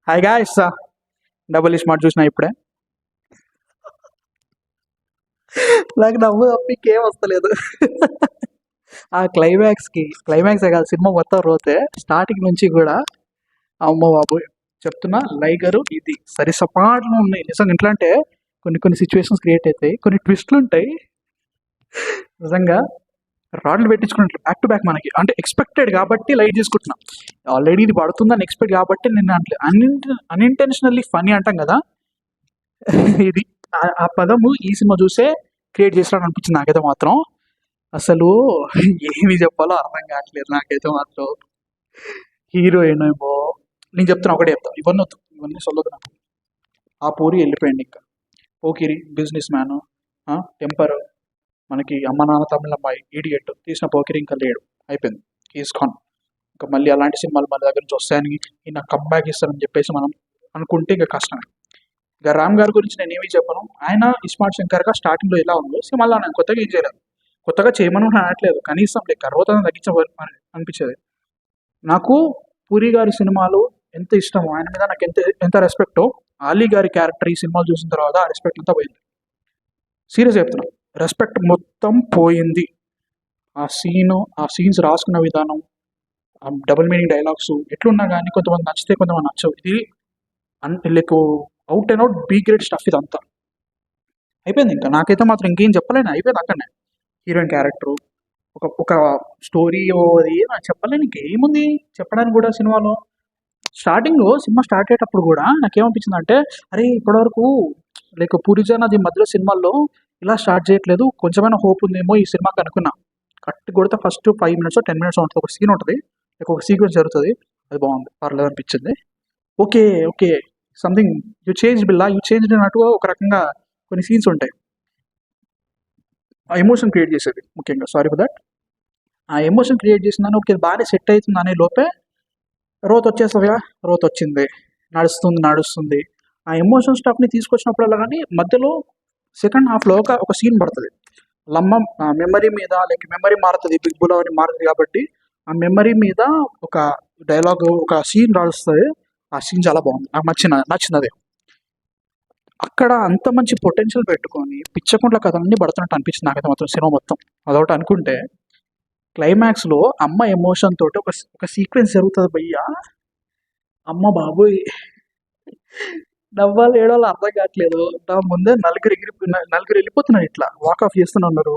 Hi guys, double smart చూసిన ఇప్పుడే. నాకు నవ్వు తప్ప ఇంకేం వస్తలేదు. ఆ క్లైమాక్సే కాదు, సినిమా మొత్తం రోతే స్టార్టింగ్ నుంచి కూడా. అమ్మ బాబోయ్, చెప్తున్నా లైగరు ఇది సరిసపాట్లు ఉన్నాయి నిజంగా. ఎట్లా అంటే కొన్ని కొన్ని సిచ్యువేషన్స్ క్రియేట్ అవుతాయి, కొన్ని ట్విస్ట్లు ఉంటాయి నిజంగా. రాడ్లు పెట్టించుకున్నట్లు బ్యాక్ టు బ్యాక్ మనకి, అంటే ఎక్స్పెక్టెడ్ కాబట్టి లైట్ తీసుకుంటున్నా. ఆల్రెడీ ఇది పడుతుందని ఎక్స్పెక్ట్ కాబట్టి నేను అంటే అన్ఇంటెన్షనల్లీ ఫనీ అంటాం కదా, ఇది ఆ పదము ఈ సినిమా చూసే క్రియేట్ చేసినట్టు అనిపించింది నాకైతే మాత్రం. అసలు ఏమి చెప్పాలో అర్థం కావట్లేదు నాకైతే మాత్రం. హీరోయిన్ ఏమో, నేను చెప్తున్నా ఒకటే చెప్తా, ఇవన్నీ సొల్లదు నాకు. ఆ పూరి వెళ్ళిపోయింది ఇంకా. పోకిరి బిజినెస్ మ్యాన్, టెంపర్, మనకి అమ్మ నాన్న తమిళ అమ్మాయి, ఈడియట్ తీసిన పోకిరి ఇంకా లేడు, అయిపోయింది, ఈజ్ ఖాన్. ఇంకా మళ్ళీ అలాంటి సినిమాలు మన దగ్గర నుంచి వస్తాయని ఈయన కంబ్యాక్ ఇస్తారని చెప్పేసి మనం అనుకుంటే ఇంకా కష్టమే. ఇక రామ్ గారి గురించి నేను ఏమీ చెప్పను. ఆయన ఇస్మార్ట్ శంకర్గా స్టార్టింగ్లో ఎలా ఉందో సినిమాలో నేను కొత్తగా ఏం చేయలేదు, కొత్తగా చేయమని అనట్లేదు, కనీసం లైక్ అరవతనం తగ్గించమని అనిపించేది నాకు. పూరి గారి సినిమాలు ఎంత ఇష్టమో, ఆయన మీద నాకు ఎంత ఎంత రెస్పెక్టో, అలీ గారి క్యారెక్టర్ ఈ సినిమాలు చూసిన తర్వాత ఆ రెస్పెక్ట్ అంతా పోయింది. సీరియస్ చెప్తున్నా, రెస్పెక్ట్ మొత్తం పోయింది. ఆ సీన్స్ రాసుకున్న విధానం, ఆ డబుల్ మీనింగ్ డైలాగ్స్ ఎట్లున్నా కానీ కొంతమంది నచ్చితే కొంతమంది నచ్చవు. ఇది like out and out be grade stuff ఇదంతా. అయిపోయింది ఇంకా, నాకైతే మాత్రం ఇంకేం చెప్పలేను, అయిపోయింది అక్కడనే. హీరోయిన్ క్యారెక్టరు, ఒక ఒక స్టోరీ అది నాకు చెప్పలేను, ఇంకేముంది చెప్పడానికి కూడా సినిమాలో. స్టార్టింగ్లో సినిమా స్టార్ట్ అయ్యేటప్పుడు కూడా నాకేమనిపించింది అంటే, అరే ఇప్పటివరకు లైక్ పూరిజన్ అది మధ్యలో సినిమాల్లో ఇలా స్టార్ట్ చేయట్లేదు, కొంచెమైనా హోప్ ఉందేమో ఈ సినిమాకి అనుకున్నా. కరెక్ట్ కొడితే ఫస్ట్ 5 minutes 10 minutes ఉంటుంది, ఒక సీన్ ఉంటుంది, లైక్ ఒక సీక్వెన్స్ జరుగుతుంది, అది బాగుంది, పర్లేదు అనిపించింది. Okay okay, something you change Billa, you change అన్నట్టుగా ఒక రకంగా కొన్ని సీన్స్ ఉంటాయి, ఆ ఎమోషన్ క్రియేట్ చేసేది ముఖ్యంగా. Sorry for that. ఆ ఎమోషన్ క్రియేట్ చేసిందని ఓకే బాగానే సెట్ అవుతుంది అనే లోపే రోత్ వచ్చేస్తుందిగా. రోత్ వచ్చింది, నడుస్తుంది. ఆ ఎమోషన్ స్టాఫ్ని తీసుకొచ్చినప్పుడల్లా కానీ మధ్యలో సెకండ్ హాఫ్లో ఒక సీన్ పడుతుంది, లమ్మ మెమరీ మీద, లైక్ మెమరీ మారుతుంది, బిగ్ బుల్ అని మారుతుంది కాబట్టి ఆ మెమరీ మీద ఒక డైలాగ్, ఒక సీన్ రాస్తుంది. ఆ సీన్ చాలా బాగుంది, నాకు నచ్చింది అదే. అక్కడ అంత మంచి పొటెన్షియల్ పెట్టుకొని పిచ్చకుంట్ల కథలన్నీ పడుతున్నట్టు అనిపించింది నాకైతే మాత్రం సినిమా మొత్తం. అదొకటి అనుకుంటే, క్లైమాక్స్లో అమ్మ ఎమోషన్ తోటి ఒక సీక్వెన్స్ జరుగుతుంది భయ్యా. అమ్మ బాబోయ్, నవ్వాలి ఏడవాళ్ళు అర్థం కావట్లేదు. నా ముందే నలుగురు వెళ్ళిపోతున్నారు, ఇట్లా వాక్ ఆఫ్ చేస్తూనే ఉన్నారు.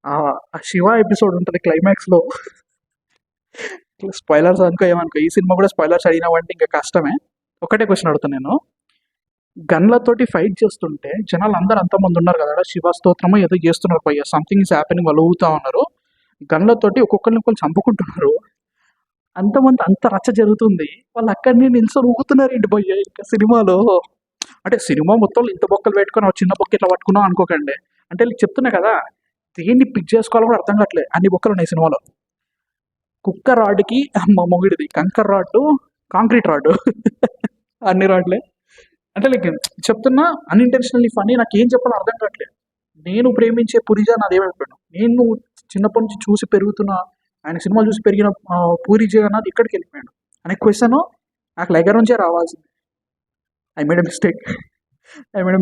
ఆ శివ ఎపిసోడ్ ఉంటుంది క్లైమాక్స్లో. స్పాయిలర్స్ అనుకో ఏమనుకో, ఈ సినిమా కూడా స్పాయిలర్స్ అడిగినావంటే ఇంకా కష్టమే. ఒకటే క్వశ్చన్ అడుగుతాను నేను, గన్లతోటి ఫైట్ చేస్తుంటే జనాలు అందరు అంతమంది ఉన్నారు కదా, శివ స్తోత్రమో ఏదో చేస్తున్నారు పోయి, సంథింగ్ ఇస్ హ్యాపెనింగ్, వాళ్ళు ఊగుతా ఉన్నారు, గన్లతోటి ఒక్కొక్కరిని చంపుకుంటున్నారు, అంతమంది అంత రచ్చ జరుగుతుంది, వాళ్ళు అక్కడనే నిల్చొని ఊగుతున్నారు ఏంటి పోయి ఇంకా సినిమాలో. అంటే సినిమా మొత్తం ఇంత బొక్కలు పెట్టుకొని చిన్న బొక్క ఇట్లా పట్టుకున్నాం అనుకోకండి. అంటే చెప్తున్నా కదా, దేన్ని పిక్ చేసుకోవాలో కూడా అర్థం కావట్లేదు, అన్ని బొక్కలు ఉన్నాయి సినిమాలో. కుక్క రాడ్కి మొగిడిది, కంకర్ రాడ్డు, కాంక్రీట్ రాడ్డు, అన్ని రాడ్లే. అంటే లైక్ చెప్తున్నా అన్ఇంటెన్షనల్లీ ఫనీ, నాకు ఏం చెప్పాలో అర్థం కావట్లేదు. నేను ప్రేమించే పూరిజా నాదేమైపోయాను, నేను చిన్నప్పటి నుంచి చూసి పెరుగుతున్న, ఆయన సినిమాలు చూసి పెరిగిన పూరిజా అన్నది ఇక్కడికి వెళ్ళిపోయాడు అనే క్వశ్చన్ నాకు లైగర్ నుంచే రావాల్సింది. I made a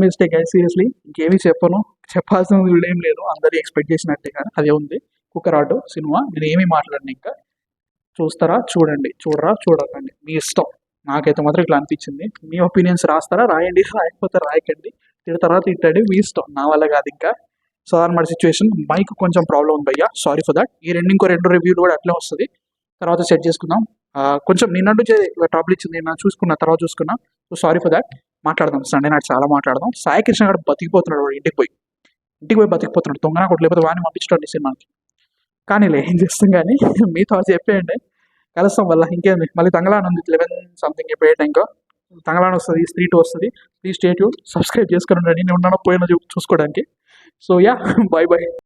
mistake seriously. ఇంకేమీ చెప్పాల్సిన వీళ్ళు ఏం లేదు, అందరూ ఎక్స్పెక్ట్ చేసినట్టే కానీ అదే ఉంది. కుక్కరాడు సినిమా నేను ఏమీ మాట్లాడండి, ఇంకా చూస్తారా చూడండి, చూడకండి మీ ఇష్టం. నాకైతే మాత్రం ఇట్లా అనిపించింది. మీ ఒపీనియన్స్ రాస్తారా రాయండి, రాయకపోతే రాయకండి, తిడతారా తిట్టండి, మీ ఇష్టం, నా వల్ల కాదు ఇంకా. సో అన్నమాట సిచ్యువేషన్. మైక్ కొంచెం ప్రాబ్లం ఉంది భయ్యా, సారీ ఫర్ దట్. ఇంకో 2 రివ్యూలు కూడా అట్లే వస్తుంది, తర్వాత సెట్ చేసుకుందాం. కొంచెం నిన్నట్టు ట్రబుల్ ఇచ్చింది, నేను తర్వాత చూసుకున్నా. So sorry for that. మాట్లాడదాం సండే నాడు, చాలా మాట్లాడదాం. సాయి కృష్ణ గారు బతికిపోతున్నాడు, వాడు ఇంటికి పోయి బతికిపోతున్నాడు, దొంగనా కొట్టు, లేకపోతే వాడిని పంపించడం సినిమాకి. కానీ ఏం చేస్తాం కానీ, మీతో చెప్పేయండి, కలుస్తాం వల్ల ఇంకేంది. మళ్ళీ తంగళాన్ ఉంది 11 సంథింగ్, ఇప్పుడు ఏ టైంకో తంగళాన్ వస్తుంది, 3 వస్తుంది. ప్లీజ్ స్టే ట్యూన్, సబ్స్క్రైబ్ చేసుకుని ఉండండి, నేను ఉన్నానో పోయినా చూసుకోవడానికి. So ya, bye.